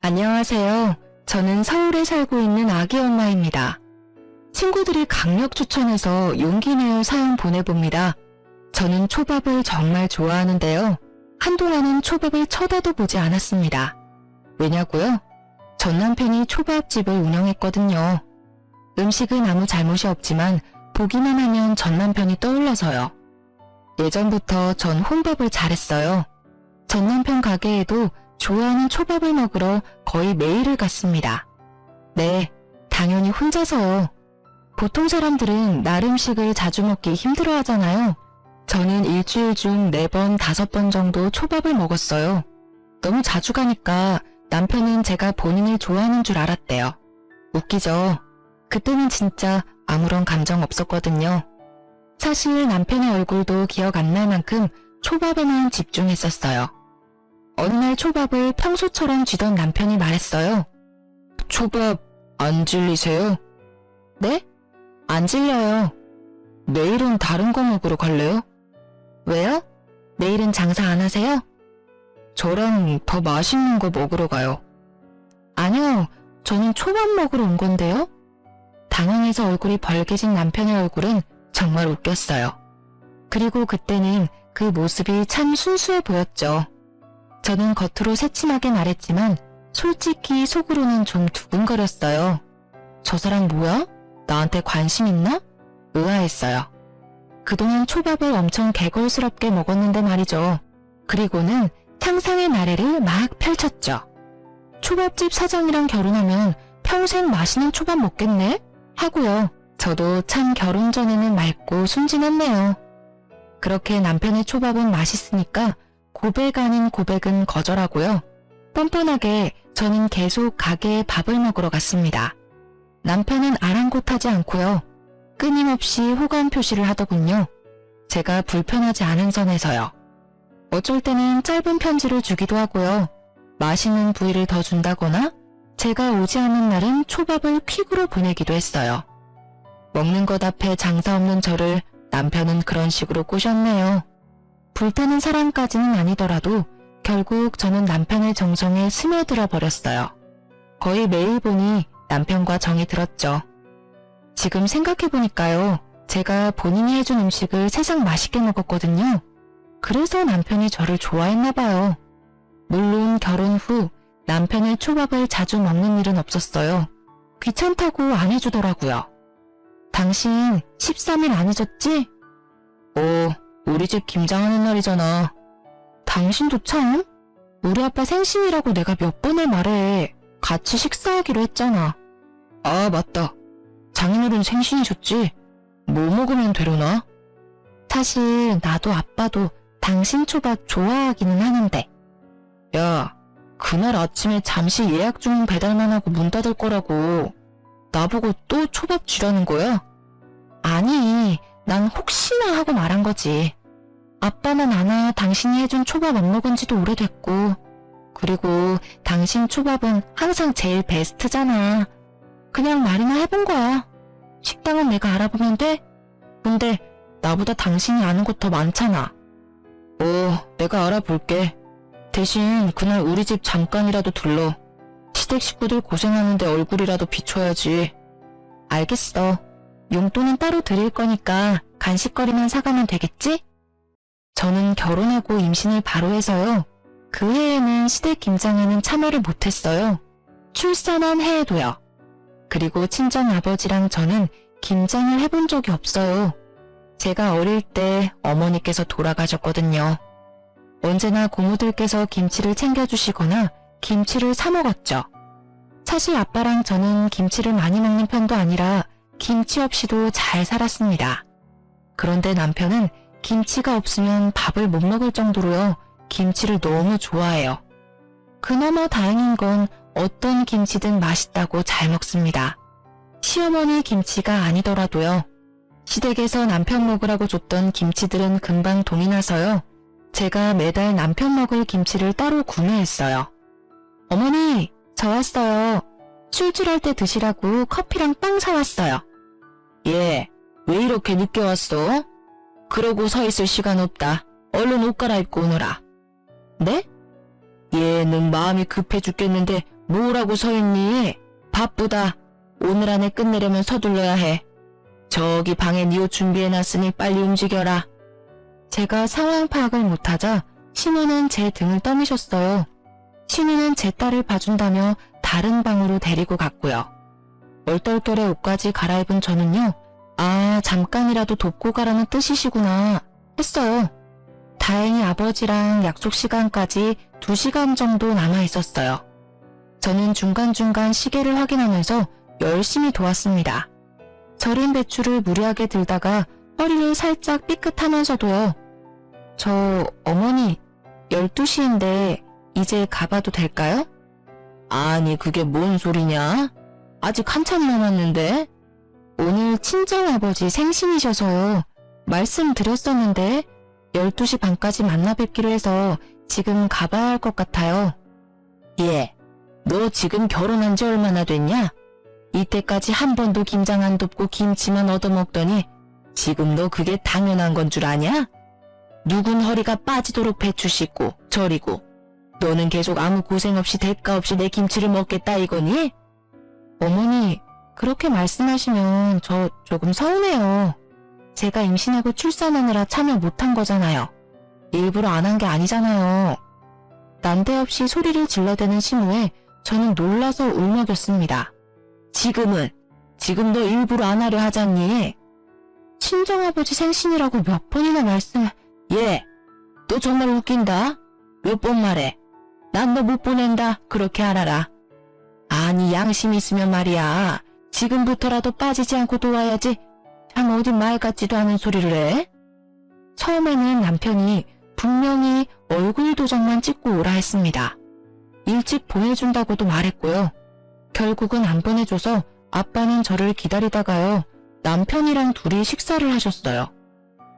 안녕하세요. 저는 서울에 살고 있는 아기 엄마입니다. 친구들이 강력 추천해서 용기 내어 사연 보내봅니다. 저는 초밥을 정말 좋아하는데요. 한동안은 초밥을 쳐다도 보지 않았습니다. 왜냐고요? 전 남편이 초밥집을 운영했거든요. 음식은 아무 잘못이 없지만 보기만 하면 전 남편이 떠올라서요. 예전부터 전 혼밥을 잘했어요. 전 남편 가게에도 좋아하는 초밥을 먹으러 거의 매일을 갔습니다. 네, 당연히 혼자서요. 보통 사람들은 날 음식을 자주 먹기 힘들어 하잖아요. 저는 일주일 중 4번, 5번 정도 초밥을 먹었어요. 너무 자주 가니까 남편은 제가 본인을 좋아하는 줄 알았대요. 웃기죠? 그때는 진짜 아무런 감정 없었거든요. 사실 남편의 얼굴도 기억 안 날 만큼 초밥에만 집중했었어요. 어느 날 초밥을 평소처럼 쥐던 남편이 말했어요. 초밥 안 질리세요? 네? 안 질려요. 내일은 다른 거 먹으러 갈래요? 왜요? 내일은 장사 안 하세요? 저랑 더 맛있는 거 먹으러 가요. 아니요, 저는 초밥 먹으러 온 건데요. 당황해서 얼굴이 벌개진 남편의 얼굴은 정말 웃겼어요. 그리고 그때는 그 모습이 참 순수해 보였죠. 저는 겉으로 새침하게 말했지만 솔직히 속으로는 좀 두근거렸어요. 저 사람 뭐야? 나한테 관심 있나? 의아했어요. 그동안 초밥을 엄청 개걸스럽게 먹었는데 말이죠. 그리고는 상상의 나래를 막 펼쳤죠. 초밥집 사장이랑 결혼하면 평생 맛있는 초밥 먹겠네? 하고요. 저도 참 결혼 전에는 맑고 순진했네요. 그렇게 남편의 초밥은 맛있으니까 고백 아닌 고백은 거절하고요. 뻔뻔하게 저는 계속 가게에 밥을 먹으러 갔습니다. 남편은 아랑곳하지 않고요. 끊임없이 호감 표시를 하더군요. 제가 불편하지 않은 선에서요. 어쩔 때는 짧은 편지를 주기도 하고요. 맛있는 부위를 더 준다거나 제가 오지 않는 날은 초밥을 퀵으로 보내기도 했어요. 먹는 것 앞에 장사 없는 저를 남편은 그런 식으로 꼬셨네요. 불타는 사랑까지는 아니더라도 결국 저는 남편의 정성에 스며들어 버렸어요. 거의 매일 보니 남편과 정이 들었죠. 지금 생각해보니까요. 제가 본인이 해준 음식을 세상 맛있게 먹었거든요. 그래서 남편이 저를 좋아했나봐요. 물론 결혼 후 남편의 초밥을 자주 먹는 일은 없었어요. 귀찮다고 안 해주더라고요. 당신 13일 안 잊었지? 우리 집 김장하는 날이잖아. 당신도 참? 우리 아빠 생신이라고 내가 몇 번을 말해. 같이 식사하기로 했잖아. 아, 맞다. 장인어른 생신이셨지? 뭐 먹으면 되려나? 사실 나도 아빠도 당신 초밥 좋아하기는 하는데. 야, 그날 아침에 잠시 예약 중인 배달만 하고 문 닫을 거라고. 나보고 또 초밥 주라는 거야? 아니, 난 혹시나 하고 말한 거지. 아빠는 아나 당신이 해준 초밥 안 먹은 지도 오래됐고, 그리고 당신 초밥은 항상 제일 베스트잖아. 그냥 말이나 해본 거야. 식당은 내가 알아보면 돼? 근데 나보다 당신이 아는 곳 더 많잖아. 내가 알아볼게. 대신 그날 우리 집 잠깐이라도 들러. 시댁 식구들 고생하는데 얼굴이라도 비춰야지. 알겠어. 용돈은 따로 드릴 거니까 간식거리만 사가면 되겠지? 저는 결혼하고 임신을 바로 해서요. 그 해에는 시댁 김장에는 참여를 못했어요. 출산한 해에도요. 그리고 친정 아버지랑 저는 김장을 해본 적이 없어요. 제가 어릴 때 어머니께서 돌아가셨거든요. 언제나 고모들께서 김치를 챙겨주시거나 김치를 사 먹었죠. 사실 아빠랑 저는 김치를 많이 먹는 편도 아니라 김치 없이도 잘 살았습니다. 그런데 남편은 김치가 없으면 밥을 못 먹을 정도로요. 김치를 너무 좋아해요. 그나마 다행인 건 어떤 김치든 맛있다고 잘 먹습니다. 시어머니 김치가 아니더라도요. 시댁에서 남편 먹으라고 줬던 김치들은 금방 동이 나서요. 제가 매달 남편 먹을 김치를 따로 구매했어요. 어머니, 저 왔어요. 출출할 때 드시라고 커피랑 빵 사왔어요. 왜 이렇게 늦게 왔어? 그러고 서 있을 시간 없다. 얼른 옷 갈아입고 오너라. 네? 얘는 마음이 급해 죽겠는데 뭐라고 서 있니? 바쁘다. 오늘 안에 끝내려면 서둘러야 해. 저기 방에 네 옷 준비해놨으니 빨리 움직여라. 제가 상황 파악을 못하자 신우는 제 등을 떠미셨어요. 신우는 제 딸을 봐준다며 다른 방으로 데리고 갔고요. 얼떨결에 옷까지 갈아입은 저는요. 아, 잠깐이라도 돕고 가라는 뜻이시구나 했어요. 다행히 아버지랑 약속 시간까지 2시간 정도 남아 있었어요. 저는 중간중간 시계를 확인하면서 열심히 도왔습니다. 절인 배추를 무리하게 들다가 허리를 살짝 삐끗하면서도요. 저 어머니 12시인데 이제 가봐도 될까요? 아니 그게 뭔 소리냐? 아직 한참 남았는데? 오늘 친정아버지 생신이셔서요. 말씀드렸었는데 12시 반까지 만나 뵙기로 해서 지금 가봐야 할 것 같아요. 예, 너 지금 결혼한 지 얼마나 됐냐? 이때까지 한 번도 김장 안 돕고 김치만 얻어먹더니 지금 너 그게 당연한 건 줄 아냐? 누군 허리가 빠지도록 배추 씻고 절이고 너는 계속 아무 고생 없이 대가 없이 내 김치를 먹겠다 이거니? 어머니, 그렇게 말씀하시면 저 조금 서운해요. 제가 임신하고 출산하느라 참여 못한 거잖아요. 일부러 안 한 게 아니잖아요. 난데없이 소리를 질러대는 신우에 저는 놀라서 울먹였습니다. 지금 너 일부러 안 하려 하잖니? 친정아버지 생신이라고 몇 번이나 예, 너 정말 웃긴다. 몇 번 말해. 난 너 못 보낸다. 그렇게 알아라. 아니 양심 있으면 말이야. 지금부터라도 빠지지 않고 도와야지. 참 어디 말 같지도 않은 소리를 해? 처음에는 남편이 분명히 얼굴 도장만 찍고 오라 했습니다. 일찍 보내준다고도 말했고요. 결국은 안 보내줘서 아빠는 저를 기다리다가요. 남편이랑 둘이 식사를 하셨어요.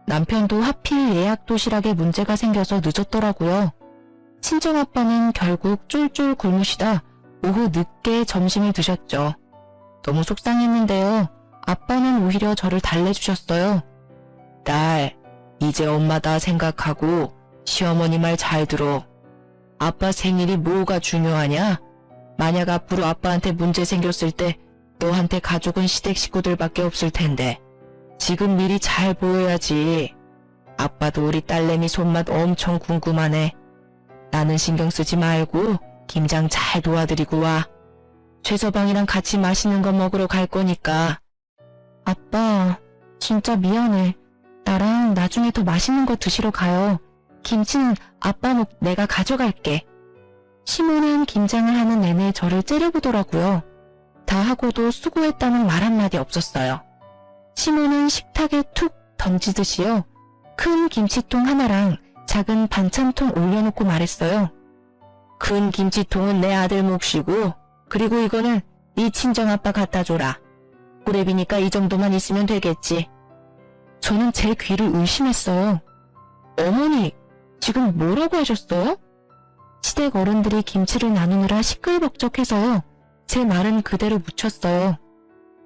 남편도 하필 예약 도시락에 문제가 생겨서 늦었더라고요. 친정아빠는 결국 쫄쫄 굶으시다 오후 늦게 점심을 드셨죠. 너무 속상했는데요. 아빠는 오히려 저를 달래주셨어요. 딸, 이제 엄마다 생각하고 시어머니 말 잘 들어. 아빠 생일이 뭐가 중요하냐? 만약 앞으로 아빠한테 문제 생겼을 때 너한테 가족은 시댁 식구들밖에 없을 텐데 지금 미리 잘 보여야지. 아빠도 우리 딸내미 손맛 엄청 궁금하네. 나는 신경 쓰지 말고 김장 잘 도와드리고 와. 최서방이랑 같이 맛있는 거 먹으러 갈 거니까. 아빠, 진짜 미안해. 나랑 나중에 더 맛있는 거 드시러 가요. 김치는 아빠 목 내가 가져갈게. 시모는 김장을 하는 내내 저를 째려보더라고요. 다 하고도 수고했다는 말 한마디 없었어요. 시모는 식탁에 툭 던지듯이요. 큰 김치통 하나랑 작은 반찬통 올려놓고 말했어요. 큰 김치통은 내 아들 몫이고 그리고 이거는 네 친정아빠 갖다 줘라. 꼬레비니까 이 정도만 있으면 되겠지. 저는 제 귀를 의심했어요. 어머니, 지금 뭐라고 하셨어요? 시댁 어른들이 김치를 나누느라 시끌벅적해서요. 제 말은 그대로 묻혔어요.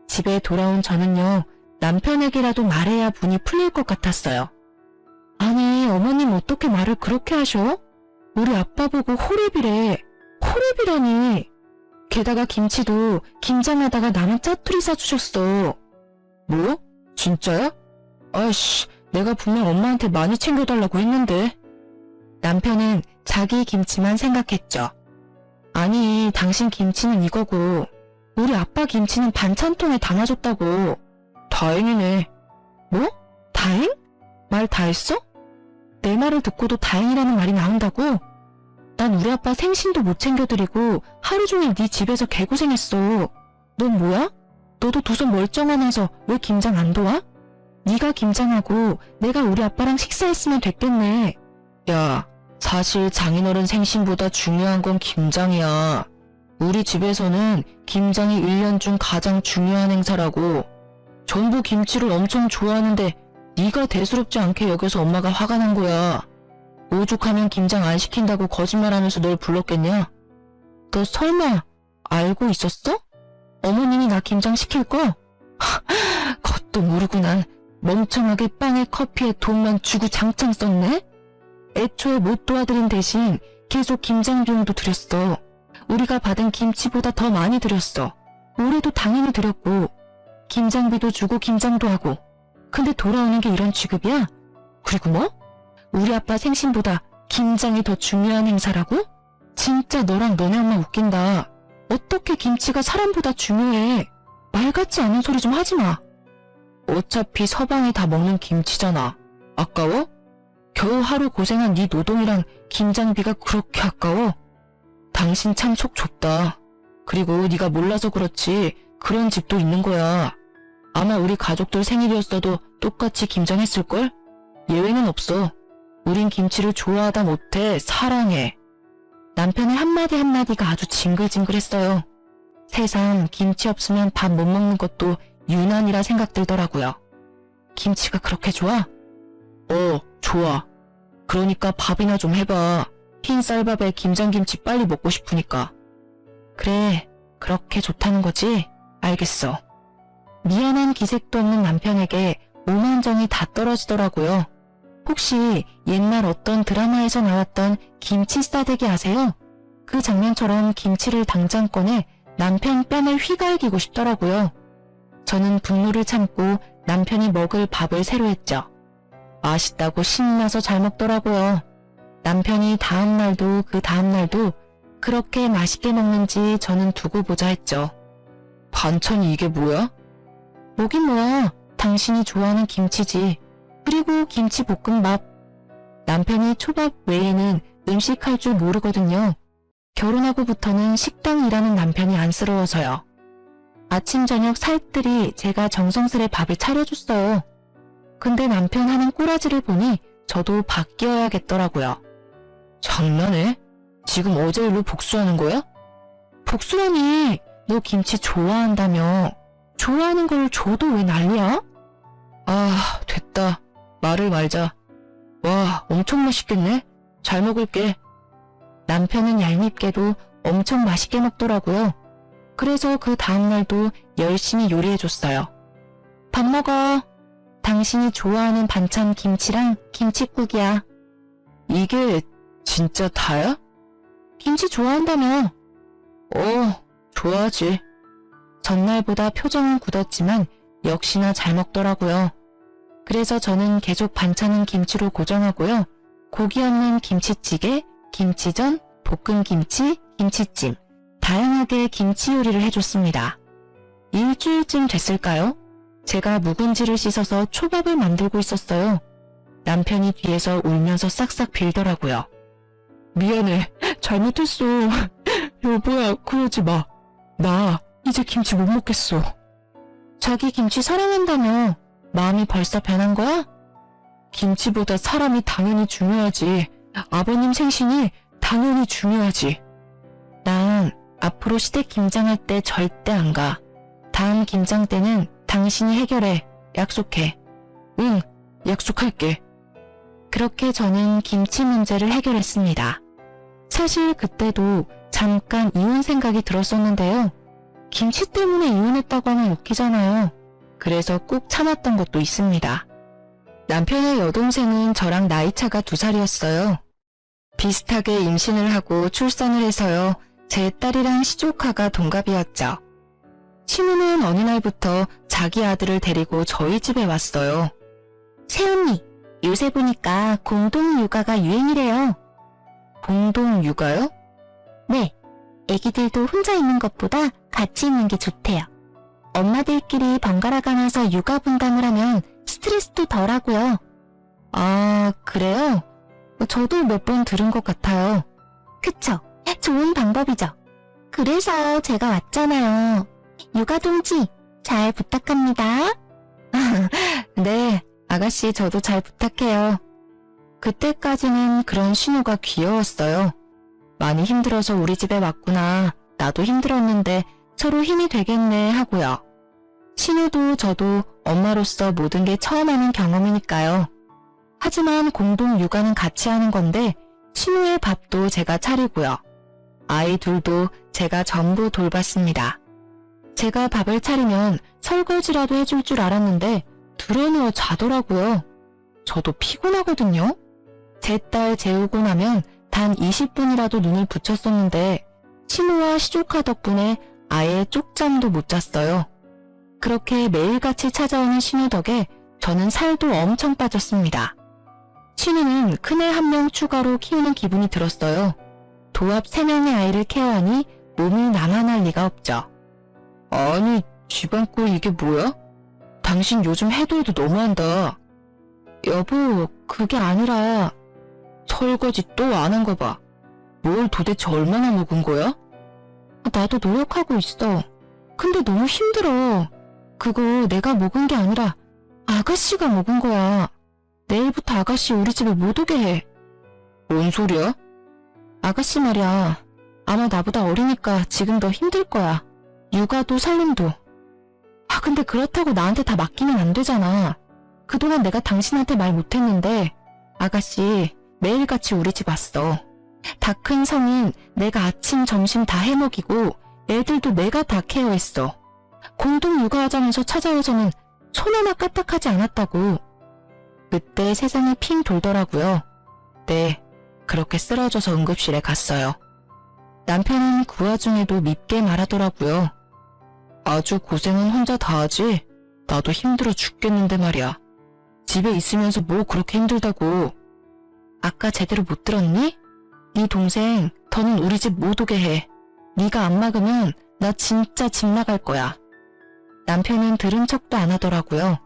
집에 돌아온 저는요. 남편에게라도 말해야 분이 풀릴 것 같았어요. 아니, 어머님 어떻게 말을 그렇게 하셔? 우리 아빠 보고 호랩이래. 호랩이라니. 게다가 김치도 김장하다가 남은 짜투리 사주셨어. 뭐? 진짜야? 아이씨, 내가 분명 엄마한테 많이 챙겨달라고 했는데. 남편은 자기 김치만 생각했죠. 아니, 당신 김치는 이거고 우리 아빠 김치는 반찬통에 담아줬다고. 다행이네. 뭐? 다행? 말 다 했어? 내 말을 듣고도 다행이라는 말이 나온다고? 난 우리 아빠 생신도 못 챙겨드리고 하루 종일 네 집에서 개고생했어. 넌 뭐야? 너도 두 손 멀쩡하면서 왜 김장 안 도와? 네가 김장하고 내가 우리 아빠랑 식사했으면 됐겠네. 야, 사실 장인어른 생신보다 중요한 건 김장이야. 우리 집에서는 김장이 1년 중 가장 중요한 행사라고. 전부 김치를 엄청 좋아하는데 네가 대수롭지 않게 여겨서 엄마가 화가 난 거야. 오죽하면 김장 안 시킨다고 거짓말하면서 널 불렀겠냐? 너 설마 알고 있었어? 어머님이 나 김장 시킬 거? 그것도 모르고 난 멍청하게 빵에 커피에 돈만 주고 장창 썼네? 애초에 못 도와드린 대신 계속 김장 비용도 드렸어. 우리가 받은 김치보다 더 많이 드렸어. 올해도 당연히 드렸고 김장비도 주고 김장도 하고. 근데 돌아오는 게 이런 취급이야? 그리고 뭐? 우리 아빠 생신보다 김장이 더 중요한 행사라고? 진짜 너랑 너네 엄마 웃긴다. 어떻게 김치가 사람보다 중요해? 말 같지 않은 소리 좀 하지 마. 어차피 서방이 다 먹는 김치잖아. 아까워? 겨우 하루 고생한 네 노동이랑 김장비가 그렇게 아까워? 당신 참 속 좁다. 그리고 네가 몰라서 그렇지 그런 집도 있는 거야. 아마 우리 가족들 생일이었어도 똑같이 김장했을걸? 예외는 없어. 우린 김치를 좋아하다 못해 사랑해. 남편의 한마디 한마디가 아주 징글징글했어요. 세상 김치 없으면 밥 못 먹는 것도 유난이라 생각들더라고요. 김치가 그렇게 좋아? 좋아. 그러니까 밥이나 좀 해봐. 흰 쌀밥에 김장김치 빨리 먹고 싶으니까. 그래, 그렇게 좋다는 거지? 알겠어. 미안한 기색도 없는 남편에게 오만정이 다 떨어지더라고요. 혹시 옛날 어떤 드라마에서 나왔던 김치 싸대기 아세요? 그 장면처럼 김치를 당장 꺼내 남편 뺨을 휘갈기고 싶더라고요. 저는 분노를 참고 남편이 먹을 밥을 새로 했죠. 맛있다고 신나서 잘 먹더라고요. 남편이 다음날도 그 다음날도 그렇게 맛있게 먹는지 저는 두고 보자 했죠. 반찬이 이게 뭐야? 뭐긴 뭐야. 당신이 좋아하는 김치지. 그리고 김치볶음밥. 남편이 초밥 외에는 음식할 줄 모르거든요. 결혼하고부터는 식당 일하는 남편이 안쓰러워서요. 아침 저녁 살뜰히 제가 정성스레 밥을 차려줬어요. 근데 남편 하는 꼬라지를 보니 저도 바뀌어야겠더라고요. 장난해? 지금 어제 일로 복수하는 거야? 복수라니. 너 김치 좋아한다며. 좋아하는 걸 줘도 왜 난리야? 아, 됐다. 말을 말자. 와, 엄청 맛있겠네. 잘 먹을게. 남편은 얄밉게도 엄청 맛있게 먹더라고요. 그래서 그 다음날도 열심히 요리해줬어요. 밥 먹어. 당신이 좋아하는 반찬 김치랑 김칫국이야. 이게 진짜 다야? 김치 좋아한다며. 좋아하지. 전날보다 표정은 굳었지만 역시나 잘 먹더라고요. 그래서 저는 계속 반찬은 김치로 고정하고요. 고기 없는 김치찌개, 김치전, 볶음김치, 김치찜, 다양하게 김치 요리를 해줬습니다. 일주일쯤 됐을까요? 제가 묵은지를 씻어서 초밥을 만들고 있었어요. 남편이 뒤에서 울면서 싹싹 빌더라고요. 미안해. 잘못했어. 여보야, 그러지 마. 나 이제 김치 못 먹겠어. 자기 김치 사랑한다며. 마음이 벌써 변한 거야? 김치보다 사람이 당연히 중요하지. 아버님 생신이 당연히 중요하지. 난 앞으로 시댁 김장할 때 절대 안 가. 다음 김장 때는 당신이 해결해. 약속해. 응, 약속할게. 그렇게 저는 김치 문제를 해결했습니다. 사실 그때도 잠깐 이혼 생각이 들었었는데요. 김치 때문에 이혼했다고 하면 웃기잖아요. 그래서 꾹 참았던 것도 있습니다. 남편의 여동생은 저랑 나이차가 2살이었어요. 비슷하게 임신을 하고 출산을 해서요. 제 딸이랑 시조카가 동갑이었죠. 신우는 어느 날부터 자기 아들을 데리고 저희 집에 왔어요. 새언니, 요새 보니까 공동육아가 유행이래요. 공동육아요? 네, 애기들도 혼자 있는 것보다 같이 있는 게 좋대요. 엄마들끼리 번갈아 가면서 육아 분담을 하면 스트레스도 덜하고요. 아, 그래요? 저도 몇 번 들은 것 같아요. 그쵸? 좋은 방법이죠. 그래서 제가 왔잖아요. 육아동지, 잘 부탁합니다. 네, 아가씨 저도 잘 부탁해요. 그때까지는 그런 신우가 귀여웠어요. 많이 힘들어서 우리 집에 왔구나. 나도 힘들었는데 서로 힘이 되겠네 하고요. 신우도 저도 엄마로서 모든 게 처음 하는 경험이니까요. 하지만 공동 육아는 같이 하는 건데 신우의 밥도 제가 차리고요. 아이 둘도 제가 전부 돌봤습니다. 제가 밥을 차리면 설거지라도 해줄 줄 알았는데 드러누워 자더라고요. 저도 피곤하거든요. 제 딸 재우고 나면 단 20분이라도 눈을 붙였었는데 신우와 시조카 덕분에 아예 쪽잠도 못 잤어요. 그렇게 매일같이 찾아오는 신우 덕에 저는 살도 엄청 빠졌습니다. 신우는 큰애 1명 추가로 키우는 기분이 들었어요. 도합 3명의 아이를 케어하니 몸이 나만할 리가 없죠. 아니, 집안꼴 이게 뭐야? 당신 요즘 해도 너무한다. 여보, 그게 아니라 설거지 또 안 한 거 봐. 뭘 도대체 얼마나 먹은 거야? 나도 노력하고 있어. 근데 너무 힘들어. 그거 내가 먹은 게 아니라 아가씨가 먹은 거야. 내일부터 아가씨 우리 집에 못 오게 해. 뭔 소리야? 아가씨 말이야. 아마 나보다 어리니까 지금 더 힘들 거야. 육아도 살림도. 근데 그렇다고 나한테 다 맡기면 안 되잖아. 그동안 내가 당신한테 말 못했는데 아가씨 매일같이 우리 집 왔어. 다 큰 성인 내가 아침 점심 다 해먹이고 애들도 내가 다 케어했어. 공동 육아하자면서 찾아오서는 손 하나 까딱하지 않았다고. 그때 세상이 핑 돌더라고요. 네, 그렇게 쓰러져서 응급실에 갔어요. 남편은 그 와중에도 밉게 말하더라고요. 아주 고생은 혼자 다 하지? 나도 힘들어 죽겠는데 말이야. 집에 있으면서 뭐 그렇게 힘들다고. 아까 제대로 못 들었니? 네 동생 더는 우리 집 못 오게 해. 네가 안 막으면 나 진짜 집 나갈 거야. 남편은 들은 척도 안 하더라고요.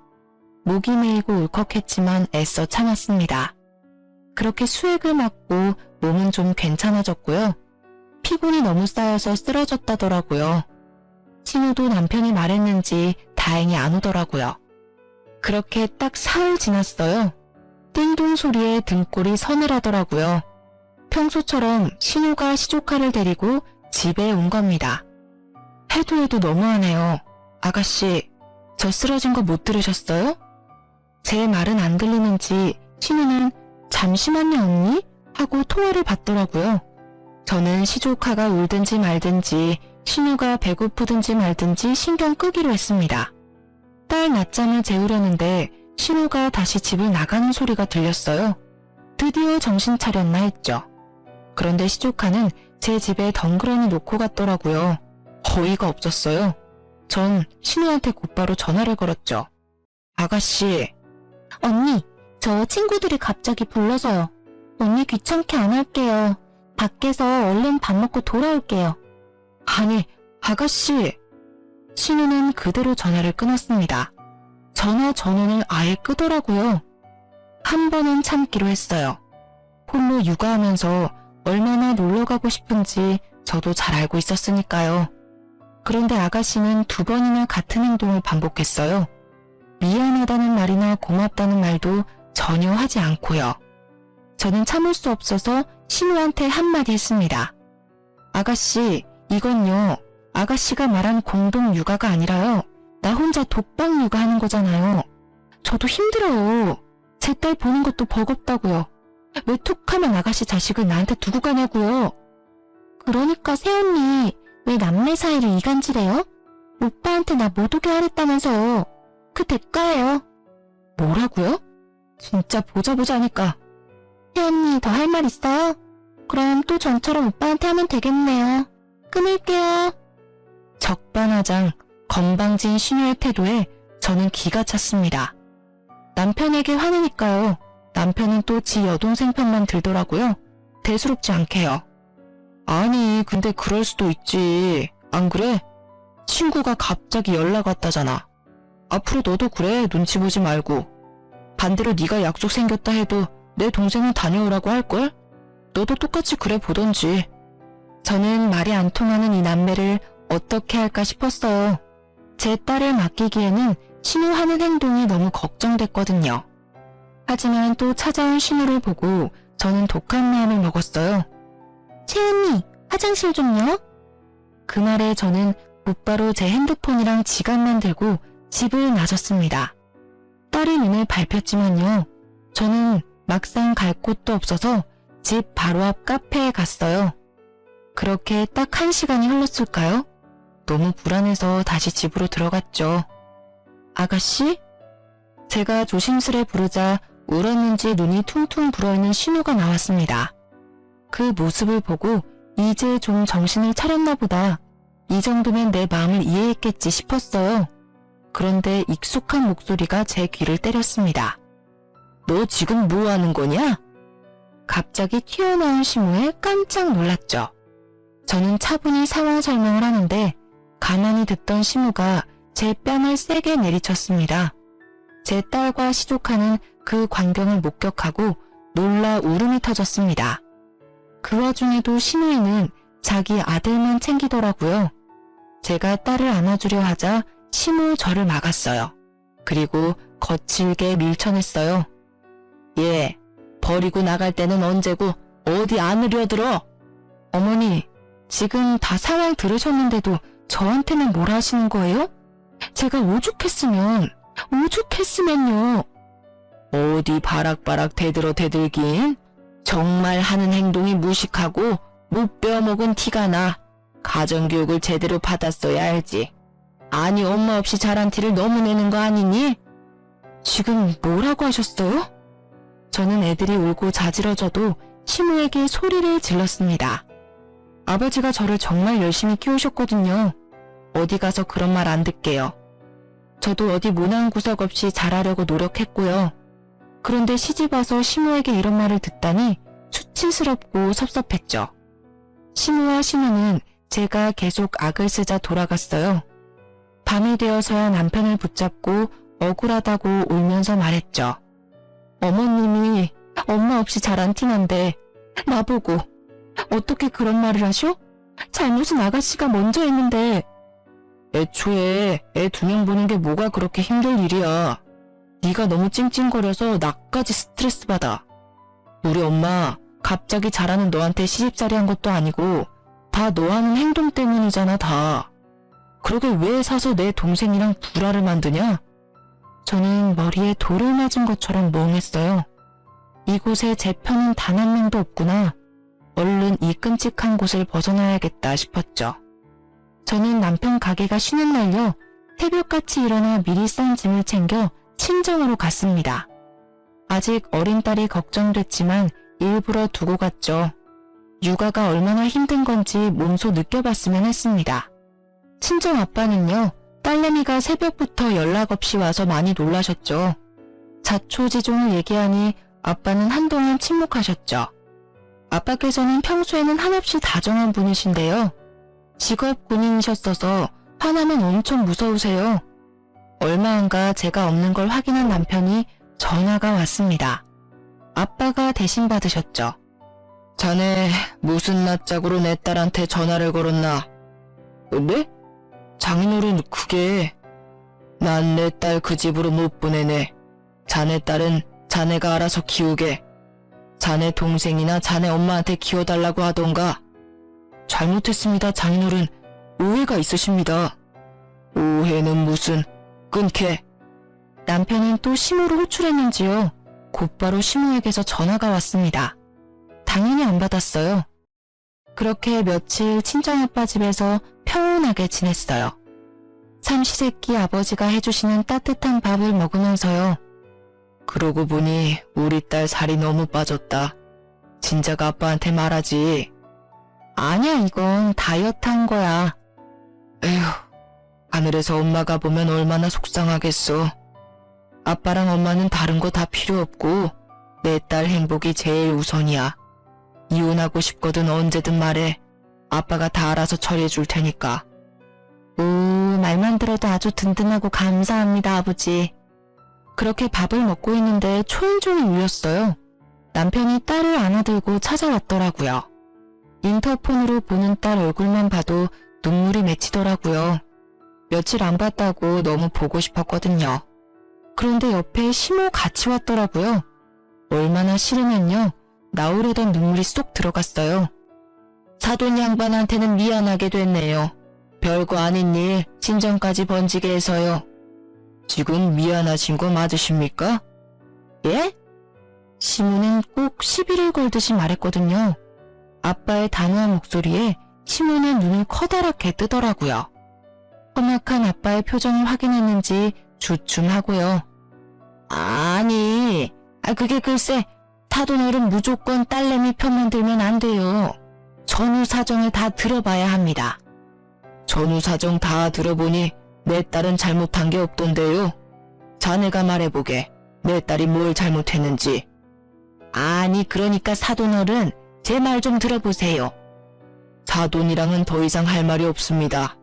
목이 메이고 울컥했지만 애써 참았습니다. 그렇게 수액을 맞고 몸은 좀 괜찮아졌고요. 피곤이 너무 쌓여서 쓰러졌다더라고요. 신우도 남편이 말했는지 다행히 안 오더라고요. 그렇게 딱 사흘 지났어요. 띵동 소리에 등골이 서늘하더라고요. 평소처럼 신우가 시조카를 데리고 집에 온 겁니다. 해도 너무하네요. 아가씨, 저 쓰러진 거 못 들으셨어요? 제 말은 안 들리는지 신우는 잠시만요 언니? 하고 통화를 받더라고요. 저는 시조카가 울든지 말든지 신우가 배고프든지 말든지 신경 끄기로 했습니다. 딸 낮잠을 재우려는데 신우가 다시 집을 나가는 소리가 들렸어요. 드디어 정신 차렸나 했죠. 그런데 시조카는 제 집에 덩그러니 놓고 갔더라고요. 어이가 없었어요. 전 신우한테 곧바로 전화를 걸었죠. 아가씨. 언니, 저 친구들이 갑자기 불러서요. 언니 귀찮게 안 할게요. 밖에서 얼른 밥 먹고 돌아올게요. 아니, 아가씨. 신우는 그대로 전화를 끊었습니다. 전화 전원을 아예 끄더라고요. 한 번은 참기로 했어요. 홀로 육아하면서 얼마나 놀러가고 싶은지 저도 잘 알고 있었으니까요. 그런데 아가씨는 2번이나 같은 행동을 반복했어요. 미안하다는 말이나 고맙다는 말도 전혀 하지 않고요. 저는 참을 수 없어서 신우한테 한마디 했습니다. 아가씨, 이건요. 아가씨가 말한 공동 육아가 아니라요. 나 혼자 독방 육아하는 거잖아요. 저도 힘들어요. 제 딸 보는 것도 버겁다고요. 왜 툭하면 아가씨 자식을 나한테 두고 가냐고요. 그러니까 새언니 왜 남매 사이를 이간질해요? 오빠한테 나 못 오게 하랬다면서요. 그 대가예요. 뭐라고요? 진짜 보자 하니까. 새언니 더 할 말 있어요? 그럼 또 전처럼 오빠한테 하면 되겠네요. 끊을게요. 적반하장 건방진 신우의 태도에 저는 기가 찼습니다. 남편에게 화내니까요. 남편은 또 지 여동생 편만 들더라고요. 대수롭지 않게요. 아니 근데 그럴 수도 있지. 안 그래? 친구가 갑자기 연락 왔다잖아. 앞으로 너도 그래. 눈치 보지 말고. 반대로 네가 약속 생겼다 해도 내 동생은 다녀오라고 할걸? 너도 똑같이 그래 보던지. 저는 말이 안 통하는 이 남매를 어떻게 할까 싶었어요. 제 딸을 맡기기에는 신우 하는 행동이 너무 걱정됐거든요. 하지만 또 찾아온 신우를 보고 저는 독한 마음을 먹었어요. 채은이, 화장실 좀요. 그 말에 저는 곧바로 제 핸드폰이랑 지갑만 들고 집을 나섰습니다. 딸이 눈을 밟혔지만요. 저는 막상 갈 곳도 없어서 집 바로 앞 카페에 갔어요. 그렇게 딱 1시간이 흘렀을까요? 너무 불안해서 다시 집으로 들어갔죠. 아가씨? 제가 조심스레 부르자 울었는지 눈이 퉁퉁 불어있는 신우가 나왔습니다. 그 모습을 보고 이제 좀 정신을 차렸나 보다. 이 정도면 내 마음을 이해했겠지 싶었어요. 그런데 익숙한 목소리가 제 귀를 때렸습니다. 너 지금 뭐 하는 거냐? 갑자기 튀어나온 시무에 깜짝 놀랐죠. 저는 차분히 상황 설명을 하는데 가만히 듣던 시무가 제 뺨을 세게 내리쳤습니다. 제 딸과 시족하는 그 광경을 목격하고 놀라 울음이 터졌습니다. 그 와중에도 시무이는 자기 아들만 챙기더라고요. 제가 딸을 안아주려 하자 시무 저를 막았어요. 그리고 거칠게 밀쳐냈어요. 얘, 버리고 나갈 때는 언제고 어디 안으려 들어? 어머니, 지금 다 상황 들으셨는데도 저한테는 뭘 하시는 거예요? 제가 오죽했으면요. 어디 바락바락 대들어 대들긴? 정말 하는 행동이 무식하고 못 배워먹은 티가 나. 가정교육을 제대로 받았어야 알지. 아니 엄마 없이 자란 티를 너무 내는 거 아니니? 지금 뭐라고 하셨어요? 저는 애들이 울고 자지러져도 시무에게 소리를 질렀습니다. 아버지가 저를 정말 열심히 키우셨거든요. 어디 가서 그런 말 안 듣게요. 저도 어디 모난 구석 없이 잘하려고 노력했고요. 그런데 시집와서 시무에게 이런 말을 듣다니 수치스럽고 섭섭했죠. 시무와 시누는 제가 계속 악을 쓰자 돌아갔어요. 밤이 되어서야 남편을 붙잡고 억울하다고 울면서 말했죠. 어머님이 엄마 없이 자란 티난데 나보고 어떻게 그런 말을 하셔? 잘못은 아가씨가 먼저 했는데. 애초에 애 2명 보는 게 뭐가 그렇게 힘들 일이야. 네가 너무 찡찡거려서 나까지 스트레스 받아. 우리 엄마 갑자기 자라는 너한테 시집살이 한 것도 아니고 다 너 하는 행동 때문이잖아 다. 그러게 왜 사서 내 동생이랑 불화를 만드냐? 저는 머리에 돌을 맞은 것처럼 멍했어요. 이곳에 제 편은 단 한 명도 없구나. 얼른 이 끔찍한 곳을 벗어나야겠다 싶었죠. 저는 남편 가게가 쉬는 날요. 새벽같이 일어나 미리 싼 짐을 챙겨 친정으로 갔습니다. 아직 어린 딸이 걱정됐지만 일부러 두고 갔죠. 육아가 얼마나 힘든 건지 몸소 느껴봤으면 했습니다. 친정 아빠는요. 딸내미가 새벽부터 연락 없이 와서 많이 놀라셨죠. 자초지종을 얘기하니 아빠는 한동안 침묵하셨죠. 아빠께서는 평소에는 한없이 다정한 분이신데요. 직업 군인이셨어서 화나면 엄청 무서우세요. 얼마 안가 제가 없는 걸 확인한 남편이 전화가 왔습니다. 아빠가 대신 받으셨죠. 자네 무슨 낯짝으로 내 딸한테 전화를 걸었나? 네? 장인어른 그게... 난 내 딸 그 집으로 못 보내네. 자네 딸은 자네가 알아서 키우게. 자네 동생이나 자네 엄마한테 키워달라고 하던가. 잘못했습니다 장인어른. 오해가 있으십니다. 오해는 무슨... 끊게. 남편은 또 시무로 호출했는지요. 곧바로 시무에게서 전화가 왔습니다. 당연히 안 받았어요. 그렇게 며칠 친정아빠 집에서 평온하게 지냈어요. 삼시세끼 아버지가 해주시는 따뜻한 밥을 먹으면서요. 그러고 보니 우리 딸 살이 너무 빠졌다. 진작 아빠한테 말하지. 아니야 이건 다이어트 한 거야. 에휴, 하늘에서 엄마가 보면 얼마나 속상하겠어. 아빠랑 엄마는 다른 거 다 필요 없고 내 딸 행복이 제일 우선이야. 이혼하고 싶거든 언제든 말해. 아빠가 다 알아서 처리해 줄 테니까. 오, 말만 들어도 아주 든든하고 감사합니다 아버지. 그렇게 밥을 먹고 있는데 초인종이 울렸어요. 남편이 딸을 안아들고 찾아왔더라고요. 인터폰으로 보는 딸 얼굴만 봐도 눈물이 맺히더라고요. 며칠 안 봤다고 너무 보고 싶었거든요. 그런데 옆에 시모 같이 왔더라고요. 얼마나 싫으면요. 나오려던 눈물이 쏙 들어갔어요. 사돈 양반한테는 미안하게 됐네요. 별거 아닌 일 친정까지 번지게 해서요. 지금 미안하신 거 맞으십니까? 예? 시모는 꼭 시비를 걸듯이 말했거든요. 아빠의 단호한 목소리에 시모는 눈을 커다랗게 뜨더라고요. 험악한 아빠의 표정을 확인했는지 주춤하고요. 아니, 그게 글쎄 타돈어른 무조건 딸내미 편만 들면 안 돼요. 전후 사정을 다 들어봐야 합니다. 전후 사정 다 들어보니 내 딸은 잘못한 게 없던데요. 자네가 말해보게. 내 딸이 뭘 잘못했는지. 아니 그러니까 사돈어른 제 말 좀 들어보세요. 사돈이랑은 더 이상 할 말이 없습니다.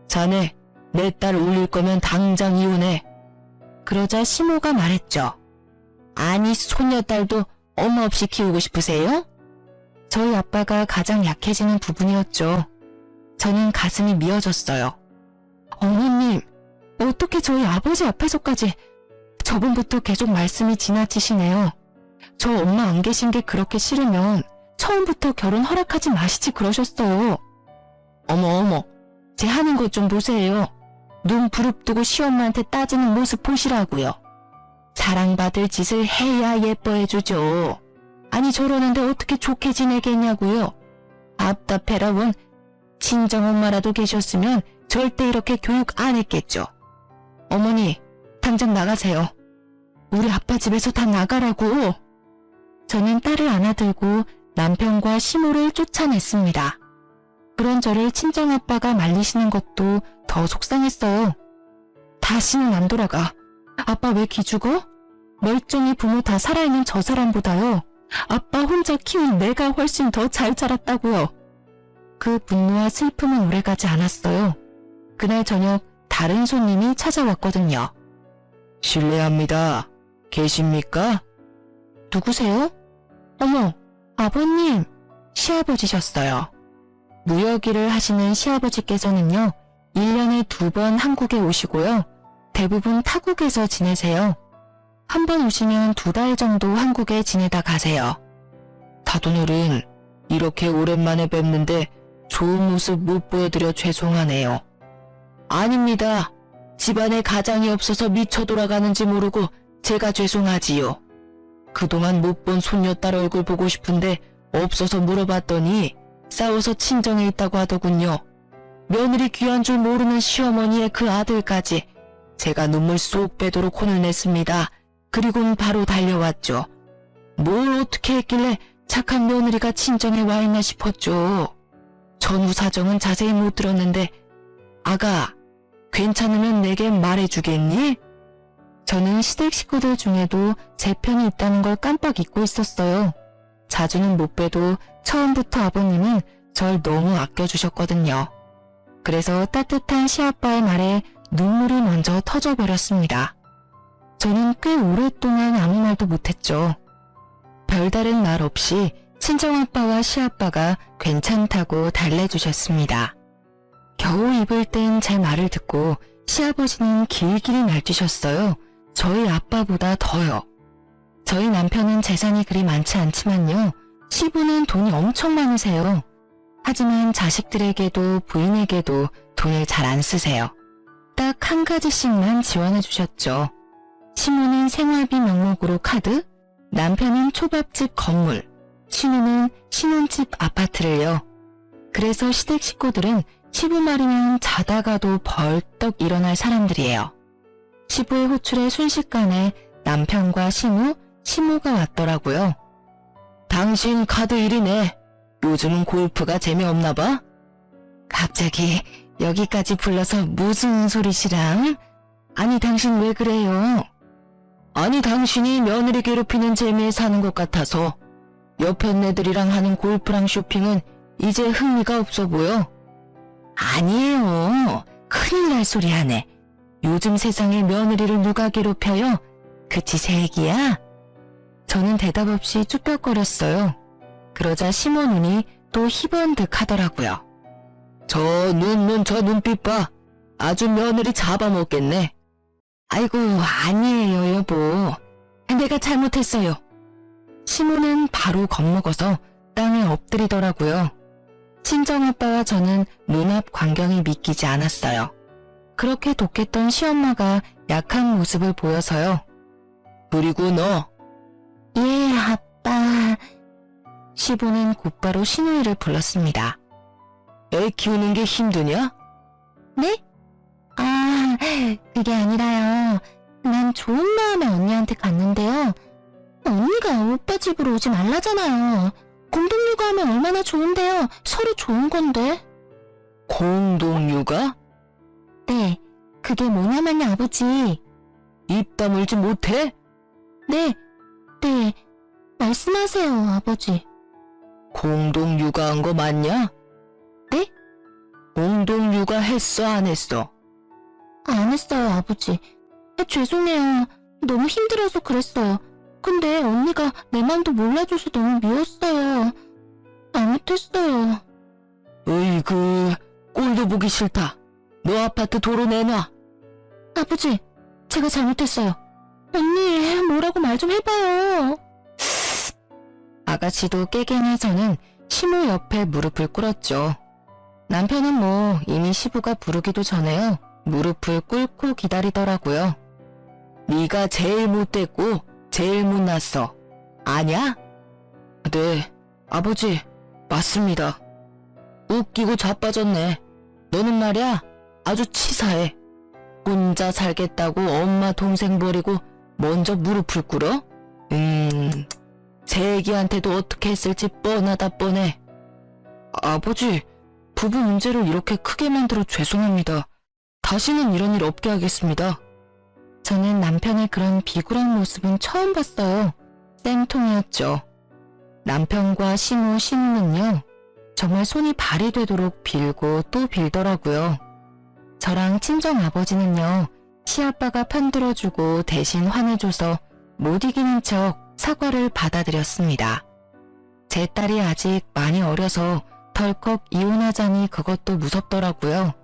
자네 내 딸 울릴 거면 당장 이혼해. 그러자 시모가 말했죠. 아니 소녀딸도 엄마 없이 키우고 싶으세요? 저희 아빠가 가장 약해지는 부분이었죠. 저는 가슴이 미어졌어요. 어머님, 어떻게 저희 아버지 앞에서까지 저번부터 계속 말씀이 지나치시네요. 저 엄마 안 계신 게 그렇게 싫으면 처음부터 결혼 허락하지 마시지 그러셨어요. 어머, 제 하는 것 좀 보세요. 눈 부릅뜨고 시엄마한테 따지는 모습 보시라고요. 사랑받을 짓을 해야 예뻐해주죠. 아니 저러는데 어떻게 좋게 지내겠냐고요. 답답해라 원. 친정엄마라도 계셨으면 절대 이렇게 교육 안 했겠죠. 어머니, 당장 나가세요. 우리 아빠 집에서 다 나가라고. 저는 딸을 안아들고 남편과 시모를 쫓아냈습니다. 그런 저를 친정아빠가 말리시는 것도 더 속상했어요. 다시는 안 돌아가. 아빠 왜 기죽어? 멀쩡히 부모 다 살아있는 저 사람보다요. 아빠 혼자 키운 내가 훨씬 더 잘 자랐다고요. 그 분노와 슬픔은 오래가지 않았어요. 그날 저녁 다른 손님이 찾아왔거든요. 실례합니다. 계십니까? 누구세요? 어머, 아버님, 시아버지셨어요. 무역일을 하시는 시아버지께서는요, 1년에 2번 한국에 오시고요. 대부분 타국에서 지내세요. 한 번 오시면 2달 정도 한국에 지내다 가세요. 다돈어른, 이렇게 오랜만에 뵙는데 좋은 모습 못 보여드려 죄송하네요. 아닙니다. 집안에 가장이 없어서 미쳐 돌아가는지 모르고 제가 죄송하지요. 그동안 못 본 손녀딸 얼굴 보고 싶은데 없어서 물어봤더니 싸워서 친정에 있다고 하더군요. 며느리 귀한 줄 모르는 시어머니의 그 아들까지. 제가 눈물 쏙 빼도록 혼을 냈습니다. 그리고는 바로 달려왔죠. 뭘 어떻게 했길래 착한 며느리가 친정에 와 있나 싶었죠. 전후 사정은 자세히 못 들었는데 아가, 괜찮으면 내게 말해주겠니? 저는 시댁 식구들 중에도 제 편이 있다는 걸 깜빡 잊고 있었어요. 자주는 못 봬도 처음부터 아버님은 절 너무 아껴주셨거든요. 그래서 따뜻한 시아빠의 말에 눈물이 먼저 터져버렸습니다. 저는 꽤 오랫동안 아무 말도 못했죠. 별다른 말 없이 친정아빠와 시아빠가 괜찮다고 달래주셨습니다. 겨우 입을 땐 제 말을 듣고 시아버지는 길길이 날뛰셨어요. 저희 아빠보다 더요. 저희 남편은 재산이 그리 많지 않지만요. 시부는 돈이 엄청 많으세요. 하지만 자식들에게도 부인에게도 돈을 잘 안 쓰세요. 딱 한 가지씩만 지원해 주셨죠. 시모는 생활비 명목으로 카드, 남편은 초밥집 건물, 시누는 신혼집 아파트를요. 그래서 시댁 식구들은 시부 말이면 자다가도 벌떡 일어날 사람들이에요. 시부의 호출에 순식간에 남편과 시모가 왔더라고요. 당신 카드 일이네. 요즘은 골프가 재미없나 봐? 갑자기 여기까지 불러서 무슨 소리시람? 아니 당신 왜 그래요? 아니 당신이 며느리 괴롭히는 재미에 사는 것 같아서 옆에 애들이랑 하는 골프랑 쇼핑은 이제 흥미가 없어 보여. 아니에요. 큰일 날 소리 하네. 요즘 세상에 며느리를 누가 괴롭혀요? 그치 새 얘기야? 저는 대답 없이 쭈뼛거렸어요. 그러자 시모 눈이 또 희번득 하더라고요. 저 눈빛 봐. 아주 며느리 잡아먹겠네. 아이고 아니에요 여보. 내가 잘못했어요. 시모는 바로 겁먹어서 땅에 엎드리더라고요. 친정아빠와 저는 눈앞 광경이 믿기지 않았어요. 그렇게 독했던 시엄마가 약한 모습을 보여서요. 그리고 너. 예 아빠. 시부는 곧바로 시누이를 불렀습니다. 애 키우는 게 힘드냐? 네? 아, 그게 아니라요. 난 좋은 마음에 언니한테 갔는데요. 언니가 오빠 집으로 오지 말라잖아요. 공동육아하면 얼마나 좋은데요. 서로 좋은 건데. 공동육아? 네, 그게 뭐냐면요, 아버지. 입 다물지 못해? 네, 말씀하세요, 아버지. 공동육아한 거 맞냐? 네? 공동육아 했어, 안 했어? 안 했어요, 아버지. 죄송해요. 너무 힘들어서 그랬어요. 근데 언니가 내 맘도 몰라줘서 너무 미웠어요. 잘못했어요. 으이그, 꼴도 보기 싫다. 너 아파트 도로 내놔. 아버지, 제가 잘못했어요. 언니, 뭐라고 말 좀 해봐요. 아가씨도 깨갱해 저는 시모 옆에 무릎을 꿇었죠. 남편은 뭐 이미 시부가 부르기도 전에요. 무릎을 꿇고 기다리더라고요. 네가 제일 못됐고 제일 못났어. 아냐? 네, 아버지, 맞습니다. 웃기고 자빠졌네. 너는 말이야, 아주 치사해. 혼자 살겠다고 엄마 동생 버리고 먼저 무릎을 꿇어? 제 애기한테도 어떻게 했을지 뻔하다 뻔해. 아버지, 부부 문제를 이렇게 크게 만들어 죄송합니다. 다시는 이런 일 없게 하겠습니다. 저는 남편의 그런 비굴한 모습은 처음 봤어요. 쌤통이었죠. 남편과 시모, 시누는요, 정말 손이 발이 되도록 빌고 또 빌더라고요. 저랑 친정아버지는요, 시아빠가 편들어주고 대신 화내줘서 못 이기는 척 사과를 받아들였습니다. 제 딸이 아직 많이 어려서 덜컥 이혼하자니 그것도 무섭더라고요.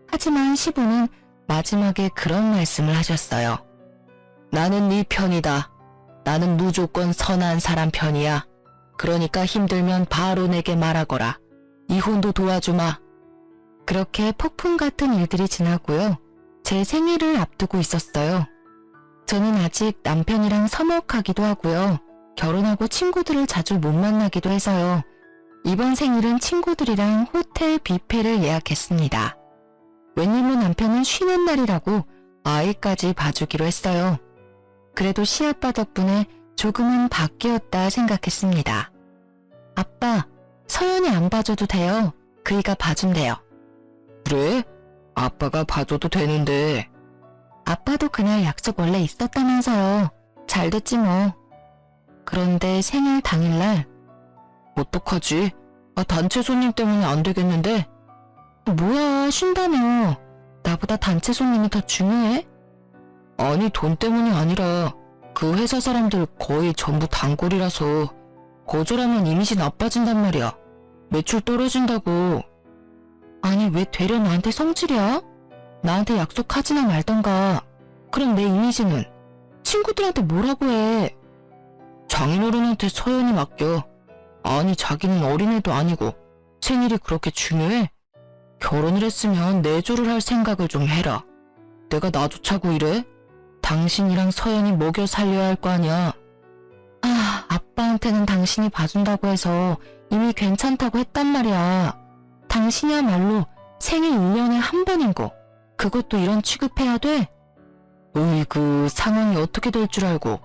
하지만 시부는 마지막에 그런 말씀을 하셨어요. 나는 네 편이다. 나는 무조건 선한 사람 편이야. 그러니까 힘들면 바로 내게 말하거라. 이혼도 도와주마. 그렇게 폭풍 같은 일들이 지나고요. 제 생일을 앞두고 있었어요. 저는 아직 남편이랑 서먹하기도 하고요. 결혼하고 친구들을 자주 못 만나기도 해서요. 이번 생일은 친구들이랑 호텔 뷔페를 예약했습니다. 웬일로 남편은 쉬는 날이라고 아이까지 봐주기로 했어요. 그래도 시아빠 덕분에 조금은 바뀌었다 생각했습니다. 아빠, 서연이 안 봐줘도 돼요. 그이가 봐준대요. 그래? 아빠가 봐줘도 되는데. 아빠도 그날 약속 원래 있었다면서요. 잘 됐지 뭐. 그런데 생일 당일날 어떡하지? 단체 손님 때문에 안 되겠는데? 뭐야, 쉰다며. 나보다 단체 손님이 더 중요해? 아니, 돈 때문이 아니라 그 회사 사람들 거의 전부 단골이라서 거절하면 이미지 나빠진단 말이야. 매출 떨어진다고. 아니, 왜 되려 나한테 성질이야? 나한테 약속하지나 말던가. 그럼 내 이미지는? 친구들한테 뭐라고 해? 장인어른한테 서연이 맡겨. 아니, 자기는 어린애도 아니고 생일이 그렇게 중요해? 결혼을 했으면 내조를 할 생각을 좀 해라. 내가 나조차고 이래? 당신이랑 서연이 먹여 살려야 할 거 아니야. 아빠한테는 당신이 봐준다고 해서 이미 괜찮다고 했단 말이야. 당신이야말로 생일 1년에 한 번인 거. 그것도 이런 취급해야 돼? 으이그, 상황이 어떻게 될 줄 알고.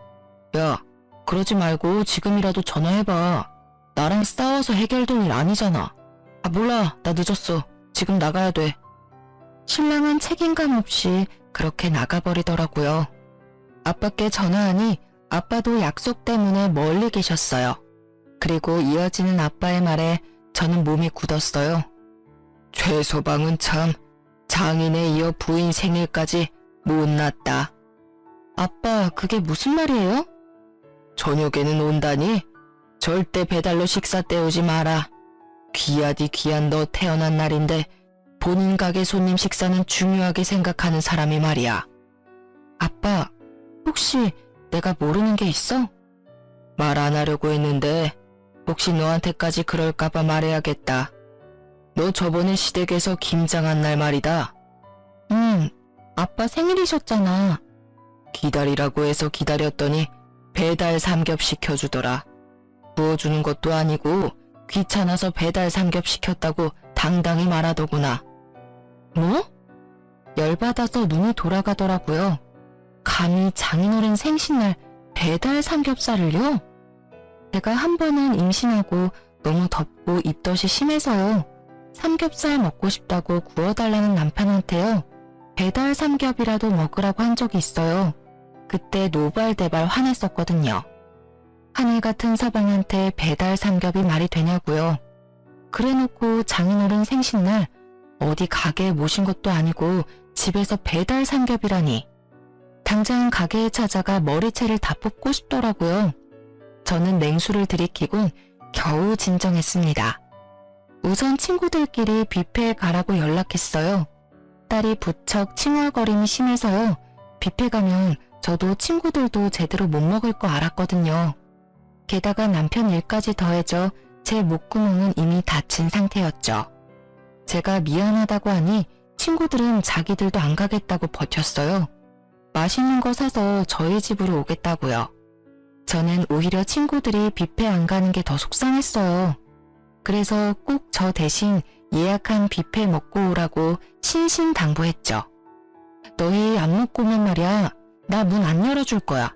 야, 그러지 말고 지금이라도 전화해봐. 나랑 싸워서 해결될 일 아니잖아. 몰라, 나 늦었어. 지금 나가야 돼. 신랑은 책임감 없이 그렇게 나가버리더라고요. 아빠께 전화하니 아빠도 약속 때문에 멀리 계셨어요. 그리고 이어지는 아빠의 말에 저는 몸이 굳었어요. 최서방은 참 장인에 이어 부인 생일까지 못났다. 아빠, 그게 무슨 말이에요? 저녁에는 온다니? 절대 배달로 식사 때우지 마라. 귀하디 귀한 너 태어난 날인데 본인 가게 손님 식사는 중요하게 생각하는 사람이 말이야. 아빠, 혹시 내가 모르는 게 있어? 말 안 하려고 했는데 혹시 너한테까지 그럴까봐 말해야겠다. 너 저번에 시댁에서 김장한 날 말이다. 아빠 생일이셨잖아. 기다리라고 해서 기다렸더니 배달 삼겹 시켜주더라. 구워주는 것도 아니고 귀찮아서 배달 삼겹 시켰다고 당당히 말하더구나. 뭐? 열받아서 눈이 돌아가더라고요. 감히 장인어른 생신날 배달 삼겹살을요? 제가 한 번은 임신하고 너무 덥고 입덧이 심해서요. 삼겹살 먹고 싶다고 구워달라는 남편한테요. 배달 삼겹이라도 먹으라고 한 적이 있어요. 그때 노발대발 화냈었거든요. 하늘 같은 서방한테 배달 삼겹이 말이 되냐고요. 그래놓고 장인어른 생신날 어디 가게에 모신 것도 아니고 집에서 배달 삼겹이라니. 당장 가게에 찾아가 머리채를 다 뽑고 싶더라고요. 저는 냉수를 들이키곤 겨우 진정했습니다. 우선 친구들끼리 뷔페에 가라고 연락했어요. 딸이 부쩍 칭얼거림이 심해서요. 뷔페 가면 저도 친구들도 제대로 못 먹을 거 알았거든요. 게다가 남편 일까지 더해져 제 목구멍은 이미 다친 상태였죠. 제가 미안하다고 하니 친구들은 자기들도 안 가겠다고 버텼어요. 맛있는 거 사서 저희 집으로 오겠다고요. 저는 오히려 친구들이 뷔페 안 가는 게 더 속상했어요. 그래서 꼭 저 대신 예약한 뷔페 먹고 오라고 신신당부했죠. 너희 안 먹고 오면 말이야, 나 문 안 열어줄 거야.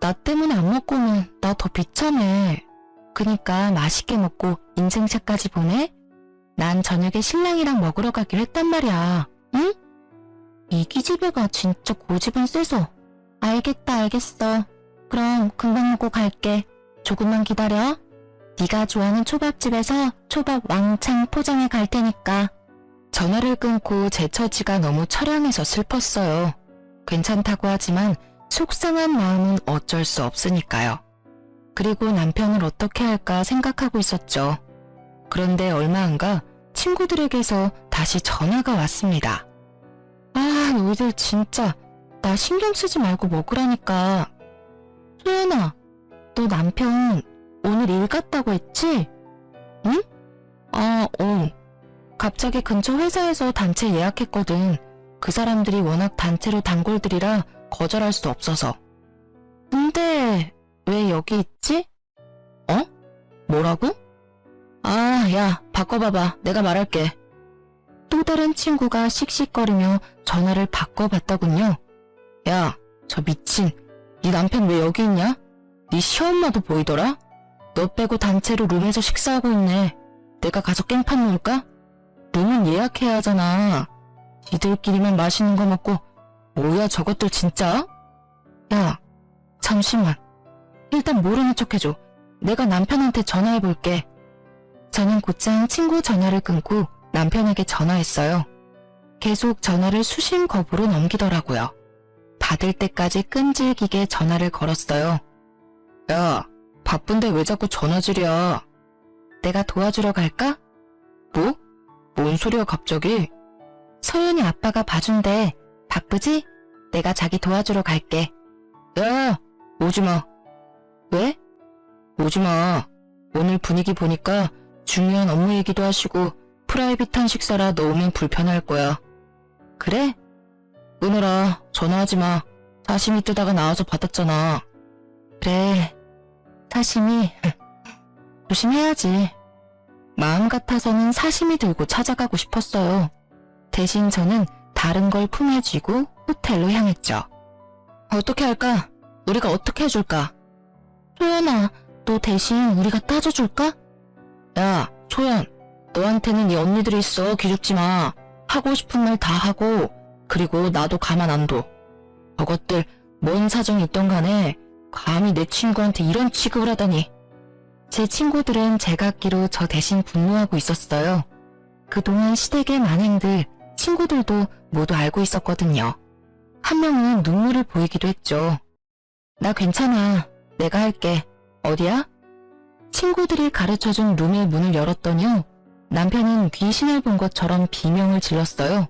나 때문에 안 먹고 오면 나 더 비참해. 그니까 맛있게 먹고 인증샷까지 보내? 난 저녁에 신랑이랑 먹으러 가기로 했단 말이야. 응? 이 기집애가 진짜 고집은 세서. 알겠다, 알겠어. 그럼 금방 먹고 갈게. 조금만 기다려. 네가 좋아하는 초밥집에서 초밥 왕창 포장해 갈 테니까. 전화를 끊고 제 처지가 너무 처량해서 슬펐어요. 괜찮다고 하지만 속상한 마음은 어쩔 수 없으니까요. 그리고 남편을 어떻게 할까 생각하고 있었죠. 그런데 얼마 안 가 친구들에게서 다시 전화가 왔습니다. 아, 너희들 진짜 나 신경 쓰지 말고 먹으라니까. 소연아, 너 남편 오늘 일 갔다고 했지? 응? 갑자기 근처 회사에서 단체 예약했거든. 그 사람들이 워낙 단체로 단골들이라 거절할 수 없어서. 근데 왜 여기 있지? 어? 뭐라고? 아, 야, 바꿔봐봐. 내가 말할게. 또 다른 친구가 씩씩거리며 전화를 바꿔봤더군요. 야, 저 미친. 네 남편 왜 여기 있냐? 네 시엄마도 보이더라? 너 빼고 단체로 룸에서 식사하고 있네. 내가 가서 깽판 놓을까? 룸은 예약해야 하잖아. 지들끼리만 맛있는 거 먹고 뭐야 저것들 진짜? 야, 잠시만. 일단 모르는 척 해줘. 내가 남편한테 전화해볼게. 저는 곧장 친구 전화를 끊고 남편에게 전화했어요. 계속 전화를 수신 거부로 넘기더라고요. 받을 때까지 끈질기게 전화를 걸었어요. 야, 바쁜데 왜 자꾸 전화질이야? 내가 도와주러 갈까? 뭐? 뭔 소리야 갑자기? 서연이 아빠가 봐준대. 바쁘지? 내가 자기 도와주러 갈게. 야, 오지마. 왜? 오지마. 오늘 분위기 보니까 중요한 업무 얘기도 하시고 프라이빗한 식사라 너 오면 불편할 거야. 그래? 끊어라. 전화하지마. 사심이 뜨다가 나와서 받았잖아. 그래. 사심이 조심해야지. 마음 같아서는 사심이 들고 찾아가고 싶었어요. 대신 저는 다른 걸 품에 쥐고 호텔로 향했죠. 어떻게 할까? 우리가 어떻게 해줄까? 소연아, 너 대신 우리가 따져줄까? 야, 소연, 너한테는 네 언니들이 있어. 기죽지 마. 하고 싶은 말 다 하고, 그리고 나도 가만 안 둬. 저것들 뭔 사정이 있던 간에 감히 내 친구한테 이런 취급을 하다니. 제 친구들은 제각기로 저 대신 분노하고 있었어요. 그동안 시댁의 만행들 친구들도 모두 알고 있었거든요. 한 명은 눈물을 보이기도 했죠. 나 괜찮아. 내가 할게. 어디야? 친구들이 가르쳐준 룸의 문을 열었더니요. 남편은 귀신을 본 것처럼 비명을 질렀어요.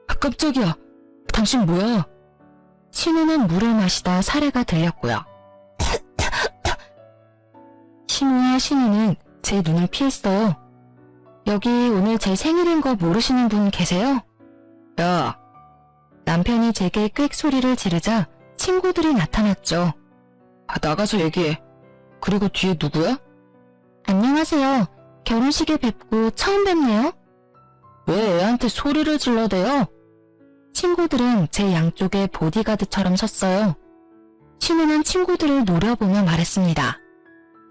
아, 깜짝이야. 당신 뭐야? 신우는 물을 마시다 사례가 들렸고요. 신우와 신우는 제 눈을 피했어요. 여기 오늘 제 생일인 거 모르시는 분 계세요? 야. 남편이 제게 꽥 소리를 지르자 친구들이 나타났죠. 아, 나가서 얘기해. 그리고 뒤에 누구야? 안녕하세요. 결혼식에 뵙고 처음 뵙네요. 왜 애한테 소리를 질러대요? 친구들은 제 양쪽에 보디가드처럼 섰어요. 신우는 친구들을 노려보며 말했습니다.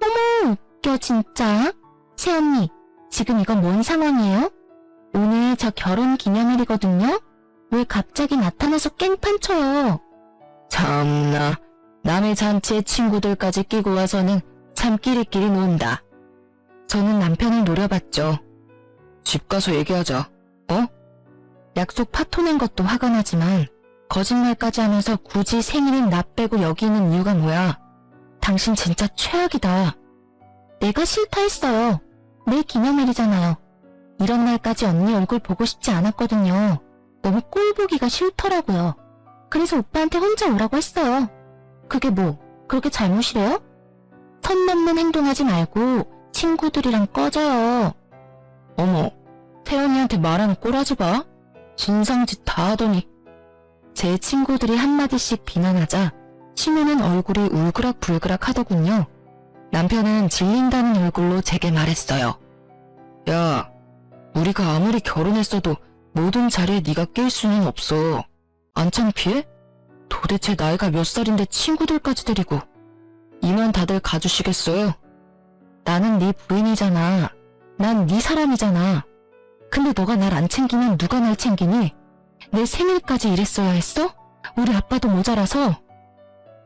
어머, 웃겨 진짜. 새언니, 지금 이건 뭔 상황이에요? 오늘 저 결혼 기념일이거든요? 왜 갑자기 나타나서 깽판 쳐요? 참나, 남의 잔치에 친구들까지 끼고 와서는 참 끼리끼리 논다. 저는 남편을 노려봤죠. 집 가서 얘기하자. 어? 약속 파토 낸 것도 화가 나지만 거짓말까지 하면서 굳이 생일인 나 빼고 여기 있는 이유가 뭐야? 당신 진짜 최악이다. 내가 싫다 했어요. 내 기념일이잖아요. 이런 날까지 언니 얼굴 보고 싶지 않았거든요. 너무 꼴 보기가 싫더라고요. 그래서 오빠한테 혼자 오라고 했어요. 그게 뭐, 그렇게 잘못이래요? 선 넘는 행동하지 말고 친구들이랑 꺼져요. 어머, 태연이한테 말하는 꼴하지 마. 진상짓 다 하더니. 제 친구들이 한마디씩 비난하자 신우는 얼굴이 울그락불그락 하더군요. 남편은 질린다는 얼굴로 제게 말했어요. 야, 우리가 아무리 결혼했어도 모든 자리에 네가 낄 수는 없어. 안 창피해? 도대체 나이가 몇 살인데 친구들까지 데리고. 이만 다들 가주시겠어요? 나는 네 부인이잖아. 난 네 사람이잖아. 근데 너가 날 안 챙기면 누가 날 챙기니? 내 생일까지 이랬어야 했어? 우리 아빠도 모자라서.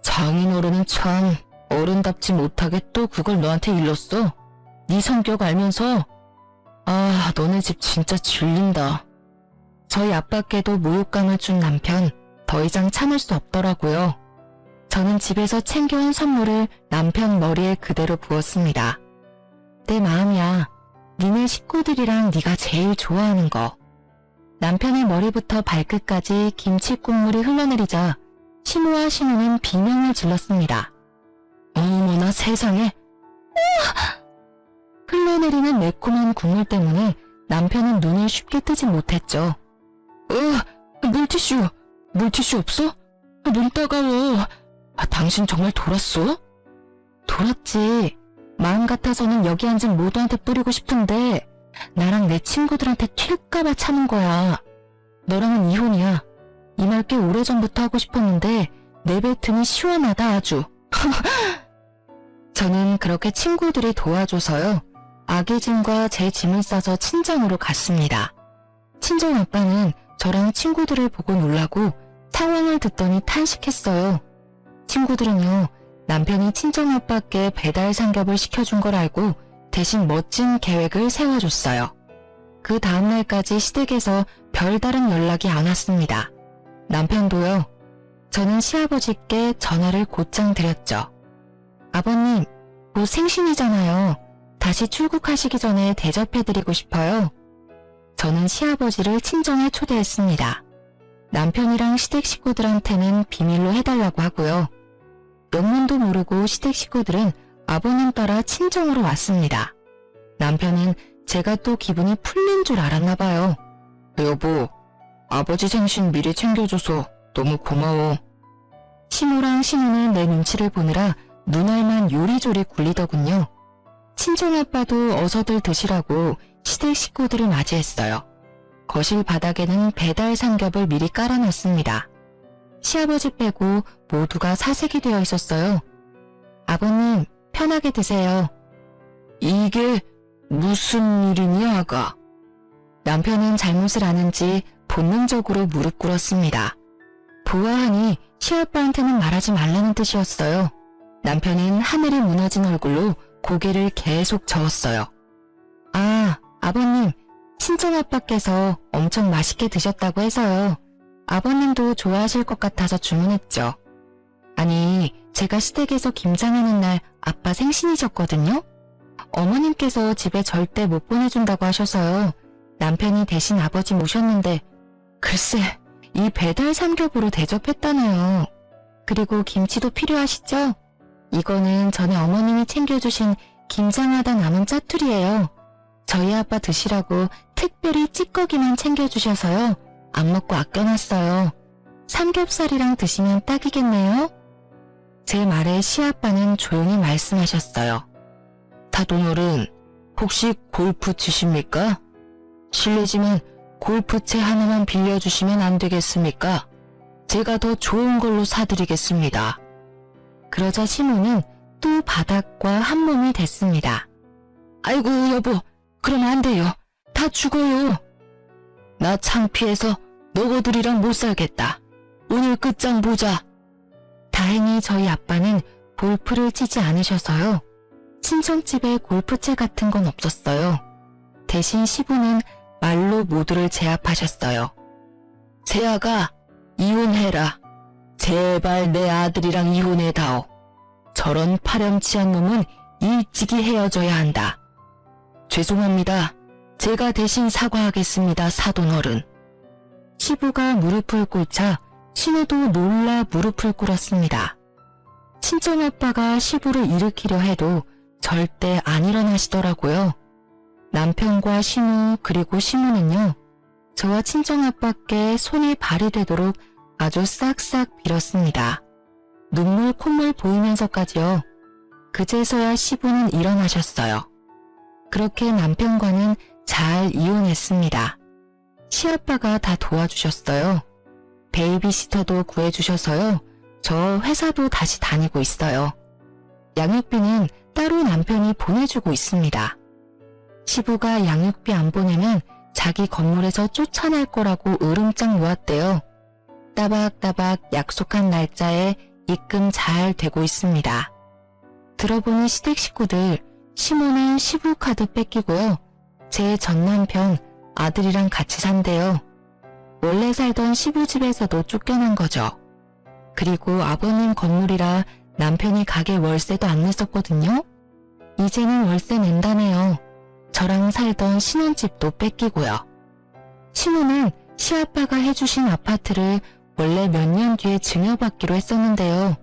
장인어른은 참 어른답지 못하게 또 그걸 너한테 일렀어. 네 성격 알면서. 아, 너네 집 진짜 질린다. 저희 아빠께도 모욕감을 준 남편, 더 이상 참을 수 없더라고요. 저는 집에서 챙겨온 선물을 남편 머리에 그대로 부었습니다. 내 마음이야. 니네 식구들이랑 네가 제일 좋아하는 거. 남편의 머리부터 발끝까지 김치 국물이 흘러내리자 신우와 신우는 비명을 질렀습니다. 어머나 세상에. 흘러내리는 매콤한 국물 때문에 남편은 눈을 쉽게 뜨지 못했죠. 물티슈 없어? 눈 따가워. 당신 정말 돌았어? 돌았지. 마음 같아서는 여기 앉은 모두한테 뿌리고 싶은데 나랑 내 친구들한테 튈까봐 참은 거야. 너랑은 이혼이야. 이 말 꽤 오래전부터 하고 싶었는데 내뱉으니 시원하다 아주. 저는 그렇게 친구들이 도와줘서요. 아기 짐과 제 짐을 싸서 친정으로 갔습니다. 친정 아빠는 저랑 친구들을 보고 놀라고 상황을 듣더니 탄식했어요. 친구들은요, 남편이 친정 아빠께 배달 삼겹을 시켜준 걸 알고 대신 멋진 계획을 세워줬어요. 그 다음날까지 시댁에서 별다른 연락이 안 왔습니다. 남편도요. 저는 시아버지께 전화를 곧장 드렸죠. 아버님, 곧 생신이잖아요. 다시 출국하시기 전에 대접해드리고 싶어요. 저는 시아버지를 친정에 초대했습니다. 남편이랑 시댁 식구들한테는 비밀로 해달라고 하고요. 명문도 모르고 시댁 식구들은 아버님 따라 친정으로 왔습니다. 남편은 제가 또 기분이 풀린 줄 알았나 봐요. 여보, 아버지 생신 미리 챙겨줘서 너무 고마워. 신우랑 신우는 내 눈치를 보느라 눈알만 요리조리 굴리더군요. 친정아빠도 어서들 드시라고 시댁 식구들을 맞이했어요. 거실 바닥에는 배달 삼겹을 미리 깔아놨습니다. 시아버지 빼고 모두가 사색이 되어 있었어요. 아버님, 편하게 드세요. 이게 무슨 일이니, 아가? 남편은 잘못을 아는지 본능적으로 무릎 꿇었습니다. 보아하니 시아빠한테는 말하지 말라는 뜻이었어요. 남편은 하늘이 무너진 얼굴로 고개를 계속 저었어요. 아, 아버님, 친정아빠께서 엄청 맛있게 드셨다고 해서요. 아버님도 좋아하실 것 같아서 주문했죠. 아니, 제가 시댁에서 김장하는 날 아빠 생신이셨거든요? 어머님께서 집에 절대 못 보내준다고 하셔서요. 남편이 대신 아버지 모셨는데 글쎄, 이 배달 삼겹으로 대접했다네요. 그리고 김치도 필요하시죠? 이거는 전에 어머님이 챙겨주신 김장하다 남은 짜투리예요. 저희 아빠 드시라고 특별히 찌꺼기만 챙겨주셔서요. 안 먹고 아껴놨어요. 삼겹살이랑 드시면 딱이겠네요. 제 말에 시아빠는 조용히 말씀하셨어요. 다돈어른, 혹시 골프 치십니까? 실례지만 골프채 하나만 빌려주시면 안 되겠습니까? 제가 더 좋은 걸로 사드리겠습니다. 그러자 신우는 또 바닥과 한 몸이 됐습니다. 아이고 여보, 그러면 안 돼요. 다 죽어요. 나 창피해서 너희들이랑 못 살겠다. 오늘 끝장 보자. 다행히 저희 아빠는 골프를 치지 않으셔서요. 친정집에 골프채 같은 건 없었어요. 대신 시부는 말로 모두를 제압하셨어요. 세아가 이혼해라. 제발 내 아들이랑 이혼해다오. 저런 파렴치한 놈은 일찍이 헤어져야 한다. 죄송합니다. 제가 대신 사과하겠습니다, 사돈어른. 시부가 무릎을 꿇자 신우도 놀라 무릎을 꿇었습니다. 친정아빠가 시부를 일으키려 해도 절대 안 일어나시더라고요. 남편과 신우 그리고 시무는요, 저와 친정아빠께 손이 발이 되도록 아주 싹싹 빌었습니다. 눈물 콧물 보이면서까지요. 그제서야 시부는 일어나셨어요. 그렇게 남편과는 잘 이혼했습니다. 시아빠가 다 도와주셨어요. 베이비시터도 구해주셔서요. 저 회사도 다시 다니고 있어요. 양육비는 따로 남편이 보내주고 있습니다. 시부가 양육비 안 보내면 자기 건물에서 쫓아낼 거라고 으름장 놓았대요. 따박따박 약속한 날짜에 입금 잘 되고 있습니다. 들어보니 시댁 식구들, 시모는 시부 카드 뺏기고요. 제 전남편 아들이랑 같이 산대요. 원래 살던 시부 집에서도 쫓겨난 거죠. 그리고 아버님 건물이라 남편이 가게 월세도 안 냈었거든요. 이제는 월세 낸다네요. 저랑 살던 신혼집도 뺏기고요. 신우는 시아빠가 해주신 아파트를 원래 몇 년 뒤에 증여받기로 했었는데요.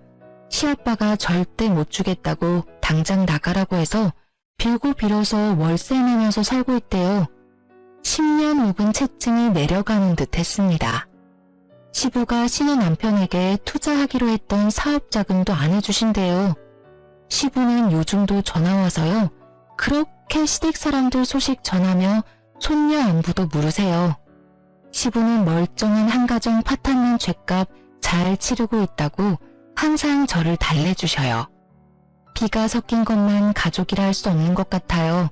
시아빠가 절대 못 주겠다고 당장 나가라고 해서 빌고 빌어서 월세 내면서 살고 있대요. 10년 묵은 채증이 내려가는 듯 했습니다. 시부가 신우 남편에게 투자하기로 했던 사업 자금도 안 해주신대요. 시부는 요즘도 전화와서요. 그렇게 시댁 사람들 소식 전하며 손녀 안부도 물으세요. 시부는 멀쩡한 한가정 파탄난 죗값 잘 치르고 있다고 항상 저를 달래주셔요. 피가 섞인 것만 가족이라 할 수 없는 것 같아요.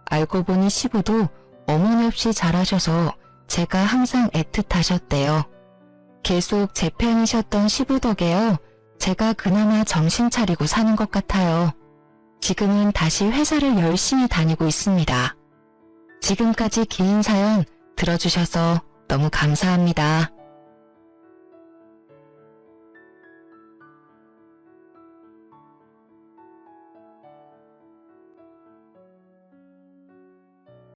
알고 보니 시부도 어머니 없이 자라셔서 제가 항상 애틋하셨대요. 계속 제 편이셨던 시부 덕에요. 제가 그나마 정신 차리고 사는 것 같아요. 지금은 다시 회사를 열심히 다니고 있습니다. 지금까지 긴 사연 들어주셔서 너무 감사합니다.